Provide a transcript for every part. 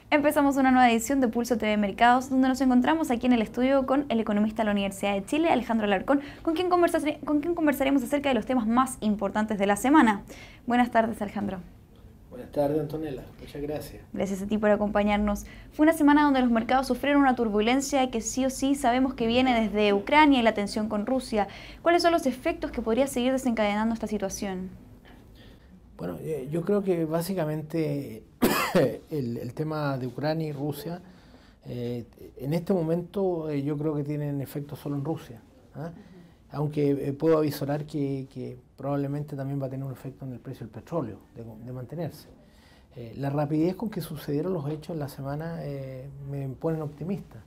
Empezamos una nueva edición de Pulso TV Mercados, donde nos encontramos aquí en el estudio con el economista de la Universidad de Chile, Alejandro Alarcón, con quien conversaremos acerca de los temas más importantes de la semana. Buenas tardes, Alejandro. Buenas tardes, Antonella. Muchas gracias. Gracias a ti por acompañarnos. Fue una semana donde los mercados sufrieron una turbulencia que sí o sí sabemos que viene desde Ucrania y la tensión con Rusia. ¿Cuáles son los efectos que podría seguir desencadenando esta situación? Bueno, yo creo que básicamente el tema de Ucrania y Rusia, en este momento yo creo que tienen efecto solo en Rusia, ¿ah? Aunque puedo avisorar que probablemente también va a tener un efecto en el precio del petróleo, de mantenerse. La rapidez con que sucedieron los hechos en la semana me ponen optimista,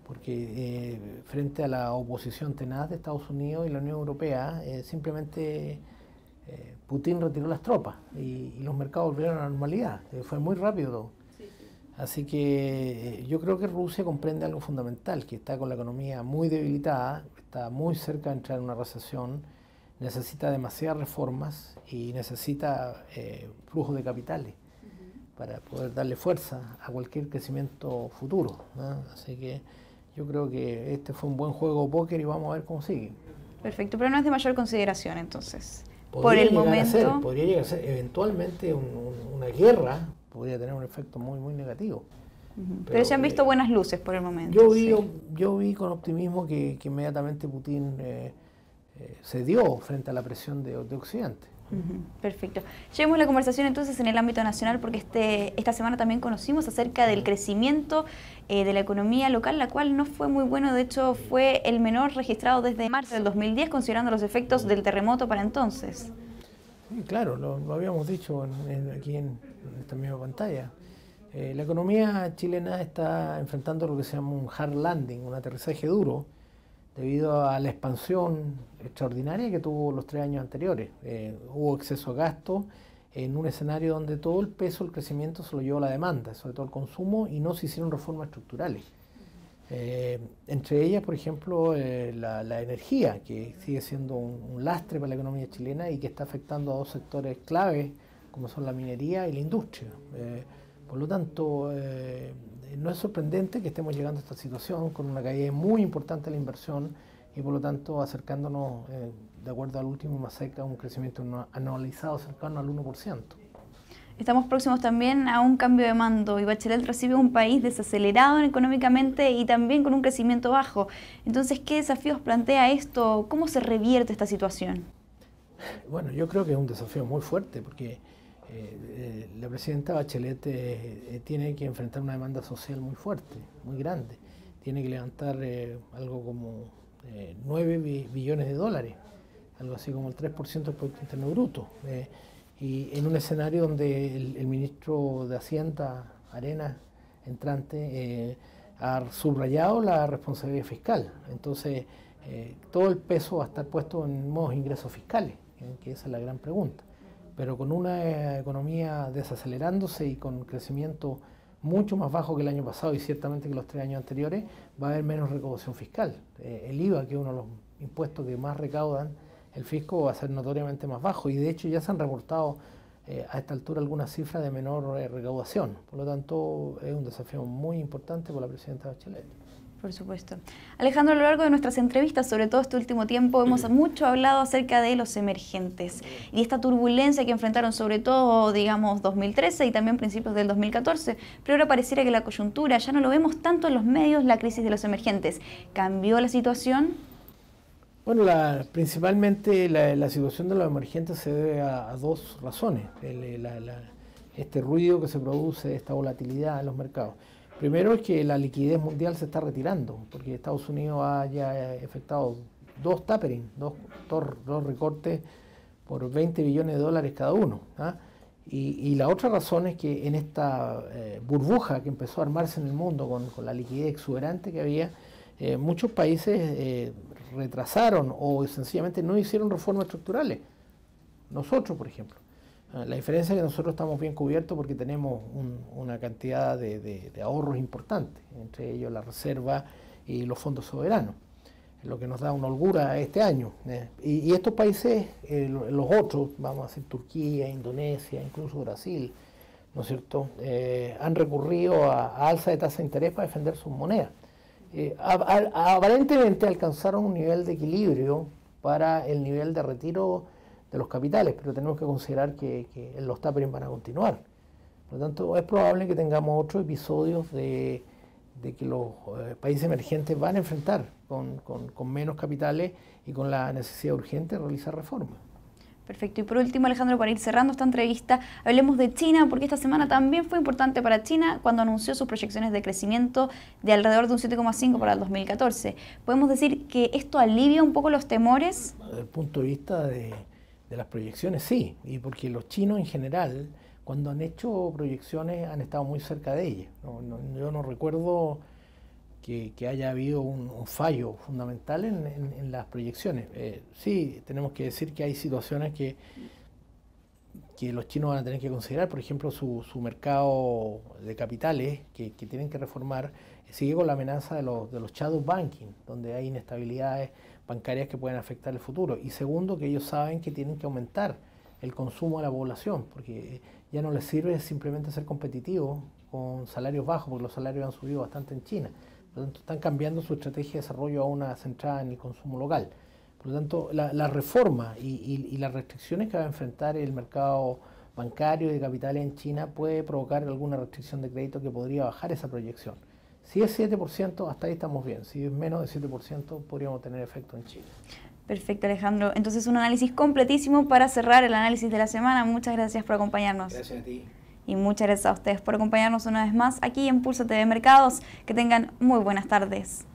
porque frente a la oposición tenaz de Estados Unidos y la Unión Europea, simplemente Putin retiró las tropas y los mercados volvieron a la normalidad. Fue muy rápido todo. Así que yo creo que Rusia comprende algo fundamental, que está con la economía muy debilitada, está muy cerca de entrar en una recesión, necesita demasiadas reformas y necesita flujo de capitales para poder darle fuerza a cualquier crecimiento futuro, ¿no? Así que yo creo que este fue un buen juego de póker y vamos a ver cómo sigue. Perfecto, pero no es de mayor consideración entonces. Podría llegar a ser eventualmente una guerra, podría tener un efecto muy negativo. Pero se han visto buenas luces por el momento. Yo vi con optimismo que inmediatamente Putin cedió frente a la presión de Occidente. Perfecto. Llevemos la conversación entonces en el ámbito nacional, porque esta semana también conocimos acerca del crecimiento de la economía local, la cual no fue muy bueno. De hecho, fue el menor registrado desde marzo del 2010, considerando los efectos del terremoto para entonces. Sí, claro, lo habíamos dicho aquí en esta misma pantalla. La economía chilena está enfrentando lo que se llama un hard landing, un aterrizaje duro, debido a la expansión extraordinaria que tuvo los 3 años anteriores. Hubo exceso de gasto en un escenario donde todo el peso del crecimiento se lo llevó la demanda, sobre todo el consumo, y no se hicieron reformas estructurales. Entre ellas, por ejemplo, la energía, que sigue siendo un lastre para la economía chilena y que está afectando a 2 sectores claves, como son la minería y la industria. Por lo tanto, no es sorprendente que estemos llegando a esta situación con una caída muy importante de la inversión y por lo tanto acercándonos, de acuerdo al último MASEC, a un crecimiento anualizado cercano al 1%. Estamos próximos también a un cambio de mando y Bachelet recibe un país desacelerado económicamente y también con un crecimiento bajo. Entonces, ¿qué desafíos plantea esto? ¿Cómo se revierte esta situación? Bueno, yo creo que es un desafío muy fuerte porque la presidenta Bachelet tiene que enfrentar una demanda social muy fuerte, muy grande. Tiene que levantar algo como 9 billones de dólares, algo así como el 3% del Producto Interno Bruto. Y en un escenario donde el ministro de Hacienda, Arenas, entrante, ha subrayado la responsabilidad fiscal. Entonces, todo el peso va a estar puesto en nuevos ingresos fiscales, que esa es la gran pregunta. Pero con una economía desacelerándose y con crecimiento mucho más bajo que el año pasado y ciertamente que los 3 años anteriores, va a haber menos recaudación fiscal. El IVA, que es uno de los impuestos que más recaudan el fisco, va a ser notoriamente más bajo y de hecho ya se han reportado a esta altura algunas cifras de menor recaudación. Por lo tanto, es un desafío muy importante por la presidenta Bachelet. Por supuesto. Alejandro, a lo largo de nuestras entrevistas, sobre todo este último tiempo, hemos mucho hablado acerca de los emergentes y esta turbulencia que enfrentaron sobre todo, digamos, 2013 y también principios del 2014, pero ahora pareciera que la coyuntura, ya no lo vemos tanto en los medios, la crisis de los emergentes. ¿Cambió la situación? Bueno, principalmente la situación de los emergentes se debe a 2 razones. Este ruido que se produce, esta volatilidad en los mercados. Primero es que la liquidez mundial se está retirando, porque Estados Unidos ha ya efectuado 2 tapering, dos recortes por 20 billones de dólares cada uno, ¿ah? Y la otra razón es que en esta burbuja que empezó a armarse en el mundo con la liquidez exuberante que había, muchos países retrasaron o sencillamente no hicieron reformas estructurales. Nosotros, por ejemplo. La diferencia es que nosotros estamos bien cubiertos porque tenemos una cantidad de ahorros importantes, entre ellos la reserva y los fondos soberanos. lo que nos da una holgura este año. Y estos países, los otros, vamos a decir Turquía, Indonesia, incluso Brasil, ¿no es cierto?, han recurrido a alza de tasa de interés para defender sus monedas. Aparentemente alcanzaron un nivel de equilibrio para el nivel de retiro de los capitales, pero tenemos que considerar que los tapering van a continuar. Por lo tanto, es probable que tengamos otros episodios de que los países emergentes van a enfrentar con menos capitales y con la necesidad urgente de realizar reformas. Perfecto. Y por último, Alejandro, para ir cerrando esta entrevista, hablemos de China, porque esta semana también fue importante para China cuando anunció sus proyecciones de crecimiento de alrededor de un 7,5 para el 2014. ¿Podemos decir que esto alivia un poco los temores? Desde el punto de vista de las proyecciones, sí, y porque los chinos en general, cuando han hecho proyecciones, han estado muy cerca de ellas. Yo no recuerdo que haya habido un fallo fundamental en las proyecciones. Sí, tenemos que decir que hay situaciones que los chinos van a tener que considerar. Por ejemplo, su mercado de capitales que tienen que reformar sigue con la amenaza de los shadow banking, donde hay inestabilidades bancarias que pueden afectar el futuro. Y segundo, que ellos saben que tienen que aumentar el consumo de la población, porque ya no les sirve simplemente ser competitivos con salarios bajos, porque los salarios han subido bastante en China. Por lo tanto, están cambiando su estrategia de desarrollo a una centrada en el consumo local. Por lo tanto, la reforma y las restricciones que va a enfrentar el mercado bancario y de capitales en China puede provocar alguna restricción de crédito que podría bajar esa proyección. Si es 7%, hasta ahí estamos bien. Si es menos de 7%, podríamos tener efecto en Chile. Perfecto, Alejandro. Entonces, un análisis completísimo para cerrar el análisis de la semana. Muchas gracias por acompañarnos. Gracias a ti. Y muchas gracias a ustedes por acompañarnos una vez más aquí en Pulso TV Mercados. Que tengan muy buenas tardes.